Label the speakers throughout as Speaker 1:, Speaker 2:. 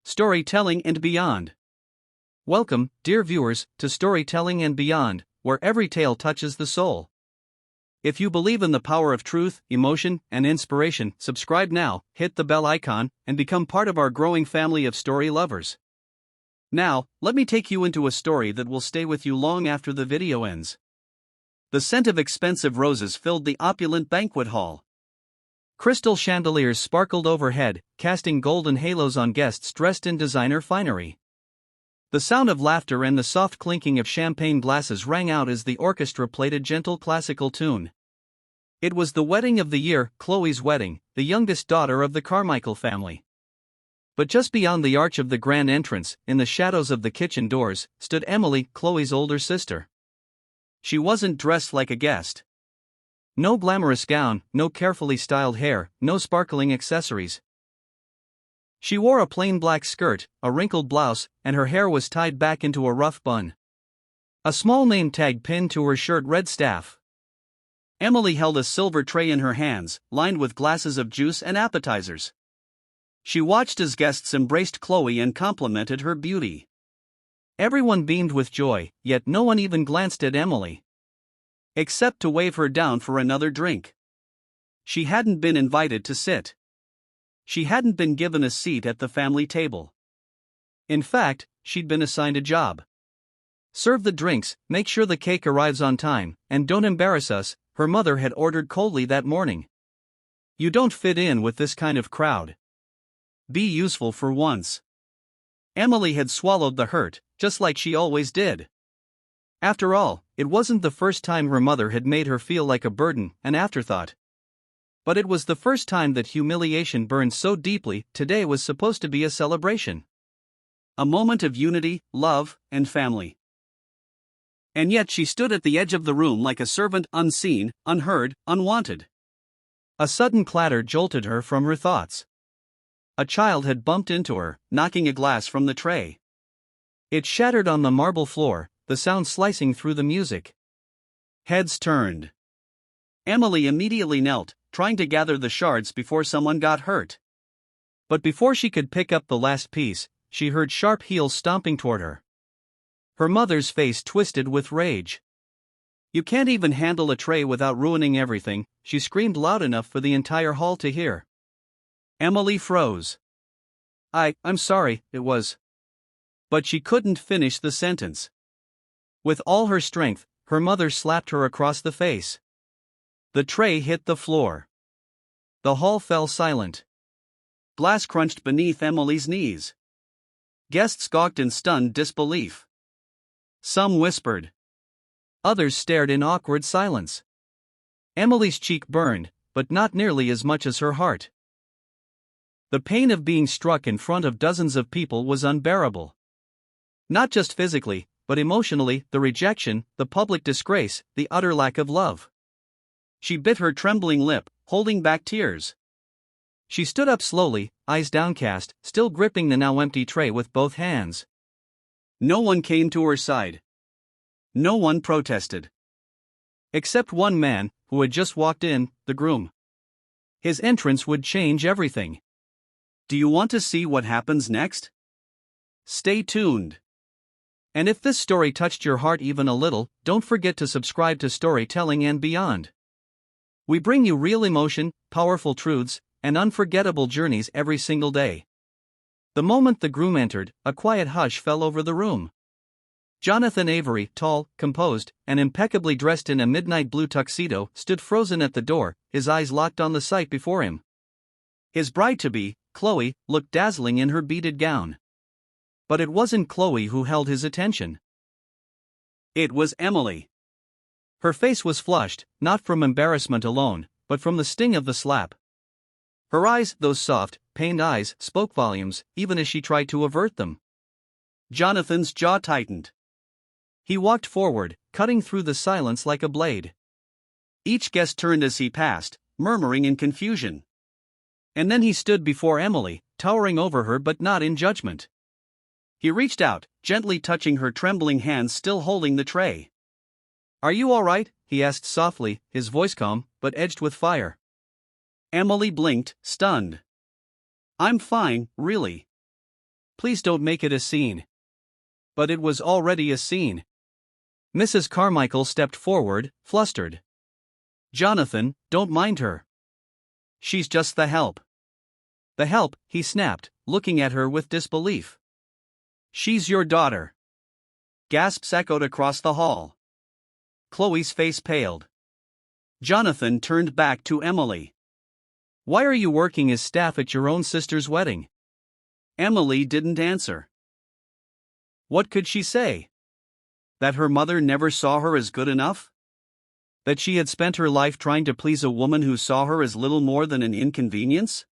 Speaker 1: Storytelling and Beyond. Welcome, dear viewers, to Storytelling and Beyond, where every tale touches the soul. If you believe in the power of truth, emotion, and inspiration, subscribe now, hit the bell icon, and become part of our growing family of story lovers. Now, let me take you into a story that will stay with you long after the video ends. The scent of expensive roses filled the opulent banquet hall. Crystal chandeliers sparkled overhead, casting golden halos on guests dressed in designer finery. The sound of laughter and the soft clinking of champagne glasses rang out as the orchestra played a gentle classical tune. It was the wedding of the year, Chloe's wedding, the youngest daughter of the Carmichael family. But just beyond the arch of the grand entrance, in the shadows of the kitchen doors, stood Emily, Chloe's older sister. She wasn't dressed like a guest. No glamorous gown, no carefully styled hair, no sparkling accessories. She wore a plain black skirt, a wrinkled blouse, and her hair was tied back into a rough bun. A small name tag pinned to her shirt read staff. Emily held a silver tray in her hands, lined with glasses of juice and appetizers. She watched as guests embraced Chloe and complimented her beauty. Everyone beamed with joy, yet no one even glanced at Emily. Except to wave her down for another drink. She hadn't been invited to sit. She hadn't been given a seat at the family table. In fact, she'd been assigned a job. Serve the drinks, make sure the cake arrives on time, and don't embarrass us, her mother had ordered coldly that morning. You don't fit in with this kind of crowd. Be useful for once. Emily had swallowed the hurt, just like she always did. After all, it wasn't the first time her mother had made her feel like a burden, an afterthought. But it was the first time that humiliation burned so deeply. Today was supposed to be a celebration. A moment of unity, love, and family. And yet she stood at the edge of the room like a servant, unseen, unheard, unwanted. A sudden clatter jolted her from her thoughts. A child had bumped into her, knocking a glass from the tray. It shattered on the marble floor, the sound slicing through the music. Heads turned. Emily immediately knelt, trying to gather the shards before someone got hurt. But before she could pick up the last piece, she heard sharp heels stomping toward her. Her mother's face twisted with rage. "You can't even handle a tray without ruining everything," she screamed loud enough for the entire hall to hear. Emily froze. I'm sorry, it was." But she couldn't finish the sentence. With all her strength, her mother slapped her across the face. The tray hit the floor. The hall fell silent. Glass crunched beneath Emily's knees. Guests gawked in stunned disbelief. Some whispered. Others stared in awkward silence. Emily's cheek burned, but not nearly as much as her heart. The pain of being struck in front of dozens of people was unbearable. Not just physically, but emotionally, the rejection, the public disgrace, the utter lack of love. She bit her trembling lip, holding back tears. She stood up slowly, eyes downcast, still gripping the now empty tray with both hands. No one came to her side. No one protested. Except one man, who had just walked in, the groom. His entrance would change everything. Do you want to see what happens next? Stay tuned. And if this story touched your heart even a little, don't forget to subscribe to Storytelling and Beyond. We bring you real emotion, powerful truths, and unforgettable journeys every single day. The moment the groom entered, a quiet hush fell over the room. Jonathan Avery, tall, composed, and impeccably dressed in a midnight blue tuxedo, stood frozen at the door, his eyes locked on the sight before him. His bride-to-be, Chloe, looked dazzling in her beaded gown. But it wasn't Chloe who held his attention. It was Emily. Her face was flushed, not from embarrassment alone, but from the sting of the slap. Her eyes, those soft, pained eyes, spoke volumes, even as she tried to avert them. Jonathan's jaw tightened. He walked forward, cutting through the silence like a blade. Each guest turned as he passed, murmuring in confusion. And then he stood before Emily, towering over her but not in judgment. He reached out, gently touching her trembling hands still holding the tray. "Are you all right?" he asked softly, his voice calm, but edged with fire. Emily blinked, stunned. "I'm fine, really." Please don't make it a scene. But it was already a scene. Mrs. Carmichael stepped forward, flustered. Jonathan, don't mind her. She's just the help. The help, he snapped, looking at her with disbelief. She's your daughter. Gasps echoed across the hall. Chloe's face paled. Jonathan turned back to Emily. Why are you working as staff at your own sister's wedding? Emily didn't answer. What could she say? That her mother never saw her as good enough? That she had spent her life trying to please a woman who saw her as little more than an inconvenience?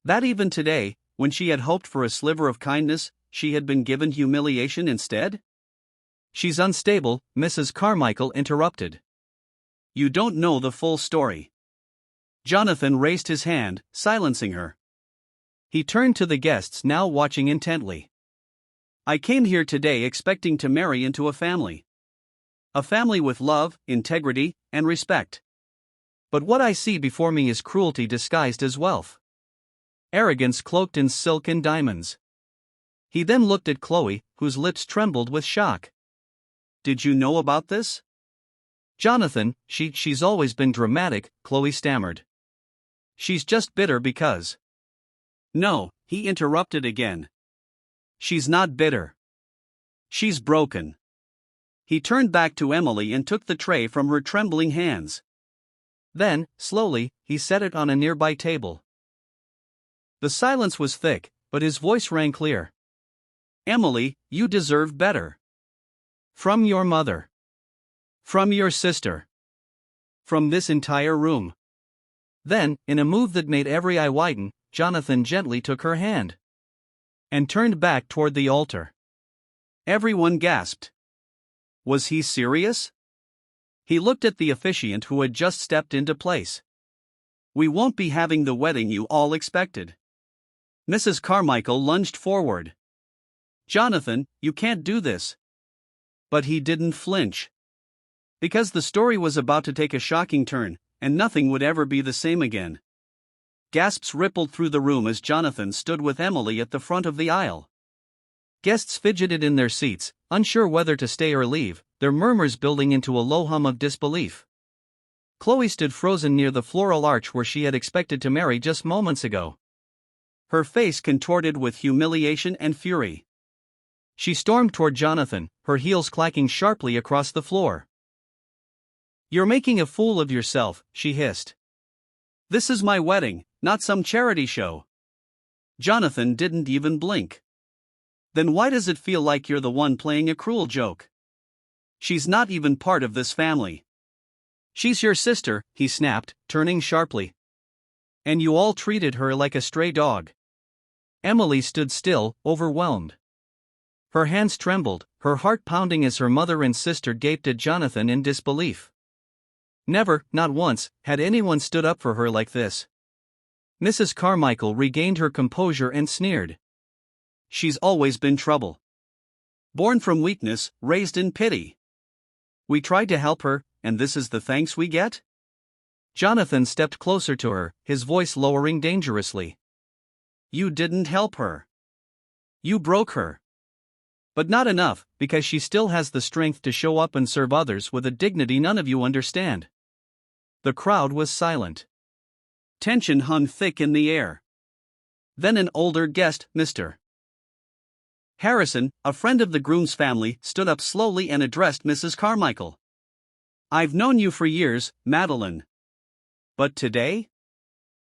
Speaker 1: That even today, when she had hoped for a sliver of kindness, she had been given humiliation instead? She's unstable, Mrs. Carmichael interrupted. You don't know the full story. Jonathan raised his hand, silencing her. He turned to the guests now watching intently. I came here today expecting to marry into a family. A family with love, integrity, and respect. But what I see before me is cruelty disguised as wealth. Arrogance cloaked in silk and diamonds. He then looked at Chloe, whose lips trembled with shock. Did you know about this? Jonathan, she's always been dramatic, Chloe stammered. She's just bitter because. No, he interrupted again. She's not bitter. She's broken. He turned back to Emily and took the tray from her trembling hands. Then, slowly, he set it on a nearby table. The silence was thick, but his voice rang clear. Emily, you deserve better. From your mother. From your sister. From this entire room. Then, in a move that made every eye widen, Jonathan gently took her hand and turned back toward the altar. Everyone gasped. Was he serious? He looked at the officiant who had just stepped into place. We won't be having the wedding you all expected. Mrs. Carmichael lunged forward. Jonathan, you can't do this. But he didn't flinch. Because the story was about to take a shocking turn, and nothing would ever be the same again. Gasps rippled through the room as Jonathan stood with Emily at the front of the aisle. Guests fidgeted in their seats, unsure whether to stay or leave, their murmurs building into a low hum of disbelief. Chloe stood frozen near the floral arch where she had expected to marry just moments ago. Her face contorted with humiliation and fury. She stormed toward Jonathan, her heels clacking sharply across the floor. You're making a fool of yourself, she hissed. This is my wedding, not some charity show. Jonathan didn't even blink. Then why does it feel like you're the one playing a cruel joke? She's not even part of this family. She's your sister, he snapped, turning sharply. And you all treated her like a stray dog. Emily stood still, overwhelmed. Her hands trembled, her heart pounding as her mother and sister gaped at Jonathan in disbelief. Never, not once, had anyone stood up for her like this. Mrs. Carmichael regained her composure and sneered. She's always been trouble. Born from weakness, raised in pity. We tried to help her, and this is the thanks we get? Jonathan stepped closer to her, his voice lowering dangerously. You didn't help her. You broke her. But not enough, because she still has the strength to show up and serve others with a dignity none of you understand. The crowd was silent. Tension hung thick in the air. Then an older guest, Mr. Harrison, a friend of the groom's family, stood up slowly and addressed Mrs. Carmichael. I've known you for years, Madeline. But today?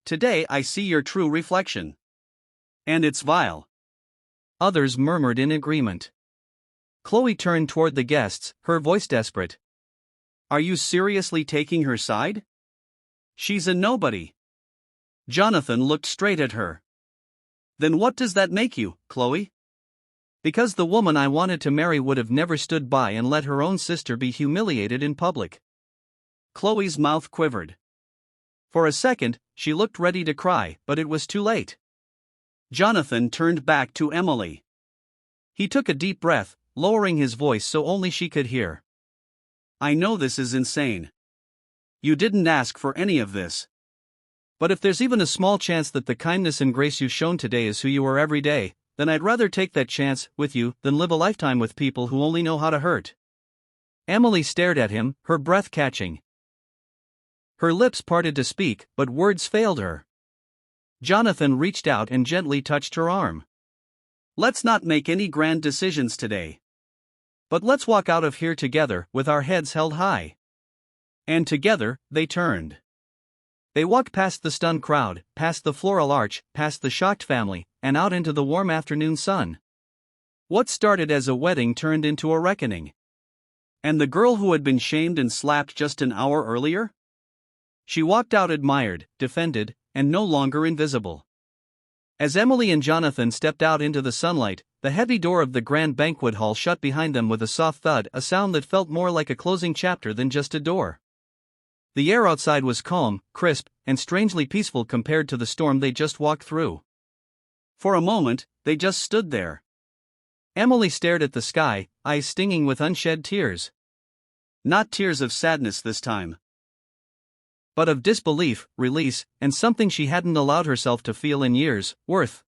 Speaker 1: Today I see your true reflection. And it's vile. Others murmured in agreement. Chloe turned toward the guests, her voice desperate. Are you seriously taking her side? She's a nobody. Jonathan looked straight at her. Then what does that make you, Chloe? Because the woman I wanted to marry would have never stood by and let her own sister be humiliated in public. Chloe's mouth quivered. For a second, she looked ready to cry, but it was too late. Jonathan turned back to Emily. He took a deep breath, lowering his voice so only she could hear. I know this is insane. You didn't ask for any of this. But if there's even a small chance that the kindness and grace you've shown today is who you are every day, then I'd rather take that chance with you than live a lifetime with people who only know how to hurt. Emily stared at him, her breath catching. Her lips parted to speak, but words failed her. Jonathan reached out and gently touched her arm. Let's not make any grand decisions today. But let's walk out of here together with our heads held high. And together, they turned. They walked past the stunned crowd, past the floral arch, past the shocked family, and out into the warm afternoon sun. What started as a wedding turned into a reckoning. And the girl who had been shamed and slapped just an hour earlier? She walked out admired, defended, and no longer invisible. As Emily and Jonathan stepped out into the sunlight, the heavy door of the grand banquet hall shut behind them with a soft thud, a sound that felt more like a closing chapter than just a door. The air outside was calm, crisp, and strangely peaceful compared to the storm they just walked through. For a moment, they just stood there. Emily stared at the sky, eyes stinging with unshed tears. Not tears of sadness this time, but of disbelief, release, and something she hadn't allowed herself to feel in years, worth.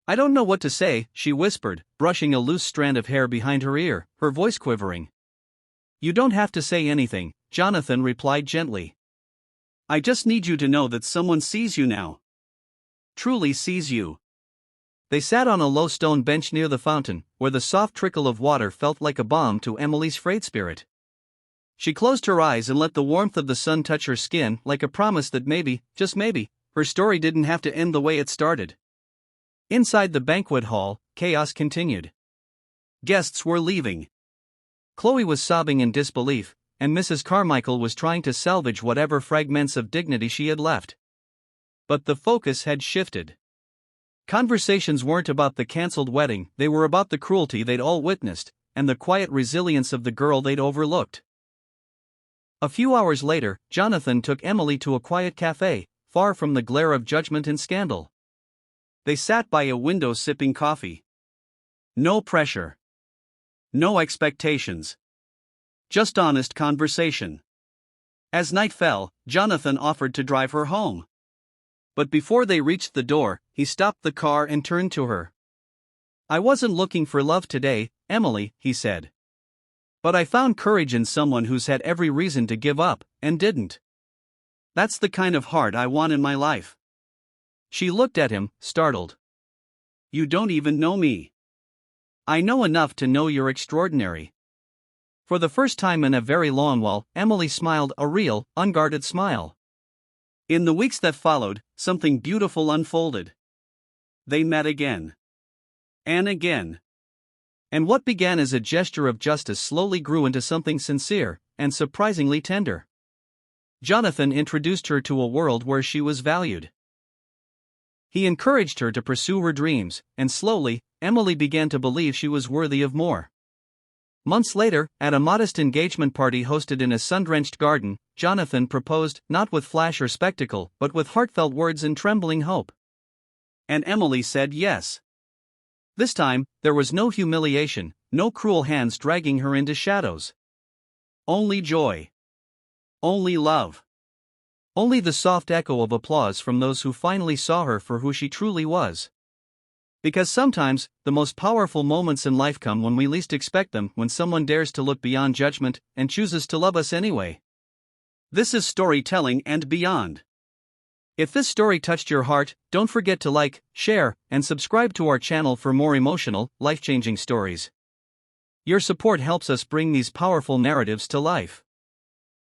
Speaker 1: I don't know what to say, she whispered, brushing a loose strand of hair behind her ear, her voice quivering. You don't have to say anything, Jonathan replied gently. I just need you to know that someone sees you now. Truly sees you. They sat on a low stone bench near the fountain, where the soft trickle of water felt like a balm to Emily's frayed spirit. She closed her eyes and let the warmth of the sun touch her skin, like a promise that maybe, just maybe, her story didn't have to end the way it started. Inside the banquet hall, chaos continued. Guests were leaving. Chloe was sobbing in disbelief, and Mrs. Carmichael was trying to salvage whatever fragments of dignity she had left. But the focus had shifted. Conversations weren't about the cancelled wedding, they were about the cruelty they'd all witnessed, and the quiet resilience of the girl they'd overlooked. A few hours later, Jonathan took Emily to a quiet cafe, far from the glare of judgment and scandal. They sat by a window sipping coffee. No pressure. No expectations. Just honest conversation. As night fell, Jonathan offered to drive her home. But before they reached the door, he stopped the car and turned to her. I wasn't looking for love today, Emily, he said. But I found courage in someone who's had every reason to give up, and didn't. That's the kind of heart I want in my life. She looked at him, startled. You don't even know me. I know enough to know you're extraordinary. For the first time in a very long while, Emily smiled, a real, unguarded smile. In the weeks that followed, something beautiful unfolded. They met again. And again. And what began as a gesture of justice slowly grew into something sincere, and surprisingly tender. Jonathan introduced her to a world where she was valued. He encouraged her to pursue her dreams, and slowly, Emily began to believe she was worthy of more. Months later, at a modest engagement party hosted in a sun-drenched garden, Jonathan proposed, not with flash or spectacle, but with heartfelt words and trembling hope. And Emily said yes. This time, there was no humiliation, no cruel hands dragging her into shadows. Only joy. Only love. Only the soft echo of applause from those who finally saw her for who she truly was. Because sometimes, the most powerful moments in life come when we least expect them, when someone dares to look beyond judgment and chooses to love us anyway. This is Storytelling and Beyond. If this story touched your heart, don't forget to like, share, and subscribe to our channel for more emotional, life-changing stories. Your support helps us bring these powerful narratives to life.